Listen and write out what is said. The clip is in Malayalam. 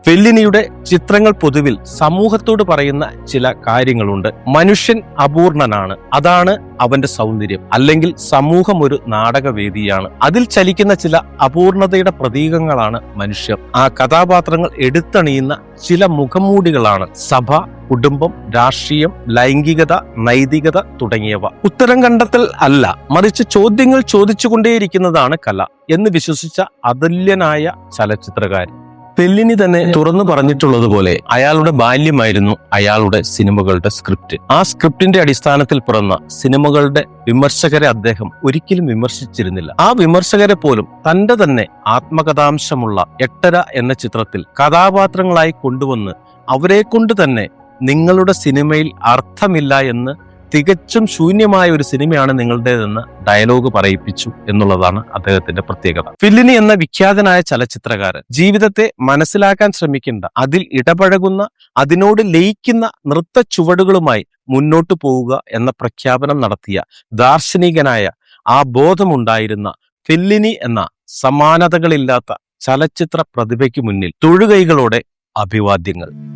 ഫെല്ലിനിയുടെ ചിത്രങ്ങൾ പൊതുവിൽ സമൂഹത്തോട് പറയുന്ന ചില കാര്യങ്ങളുണ്ട്. മനുഷ്യൻ അപൂർണനാണ്, അതാണ് അവന്റെ സൗന്ദര്യം. അല്ലെങ്കിൽ സമൂഹം ഒരു നാടകവേദിയാണ്, അതിൽ ചലിക്കുന്ന ചില അപൂർണതയുടെ പ്രതീകങ്ങളാണ് മനുഷ്യർ. ആ കഥാപാത്രങ്ങൾ എടുത്തണിയുന്ന ചില മുഖംമൂടികളാണ് സഭ, കുടുംബം, രാഷ്ട്രീയം, ലൈംഗികത, നൈതികത തുടങ്ങിയവ. ഉത്തരം കണ്ടെത്തൽ അല്ല, മറിച്ച് ചോദ്യങ്ങൾ ചോദിച്ചുകൊണ്ടേയിരിക്കുന്നതാണ് കല എന്ന് വിശ്വസിച്ച അതുല്യനായ ചലച്ചിത്രകാരൻ. ഫെല്ലിനി തന്നെ തുറന്നു പറഞ്ഞിട്ടുള്ളതുപോലെ അയാളുടെ ബാല്യമായിരുന്നു അയാളുടെ സിനിമകളുടെ സ്ക്രിപ്റ്റ്. ആ സ്ക്രിപ്റ്റിന്റെ അടിസ്ഥാനത്തിൽ പിറന്ന സിനിമകളുടെ വിമർശകരെ അദ്ദേഹം ഒരിക്കലും വിമർശിച്ചിരുന്നില്ല. ആ വിമർശകരെ പോലും തന്റെ തന്നെ ആത്മകഥാംശമുള്ള 8.5 എന്ന ചിത്രത്തിൽ കഥാപാത്രങ്ങളായി കൊണ്ടുവന്ന് അവരെ കൊണ്ട് തന്നെ നിങ്ങളുടെ സിനിമയിൽ അർത്ഥമില്ല എന്ന്, തികച്ചും ശൂന്യമായ ഒരു സിനിമയാണ് നിങ്ങളുടേതെന്ന് ഡയലോഗ് പറയിപ്പിച്ചു എന്നുള്ളതാണ് അദ്ദേഹത്തിന്റെ പ്രത്യേകത. ഫെല്ലിനി എന്ന വിഖ്യാതനായ ചലച്ചിത്രകാരൻ ജീവിതത്തെ മനസ്സിലാക്കാൻ ശ്രമിക്കേണ്ട, അതിൽ ഇടപഴകുന്ന, അതിനോട് ലയിക്കുന്ന നൃത്ത ചുവടുകളുമായി മുന്നോട്ടു പോവുക എന്ന പ്രഖ്യാപനം നടത്തിയ ദാർശനികനായ ആ ബോധമുണ്ടായിരുന്ന ഫെല്ലിനി എന്ന സമാനതകളില്ലാത്ത ചലച്ചിത്ര പ്രതിഭയ്ക്ക് മുന്നിൽ തൊഴുകൈകളോടെ അഭിവാദ്യങ്ങൾ.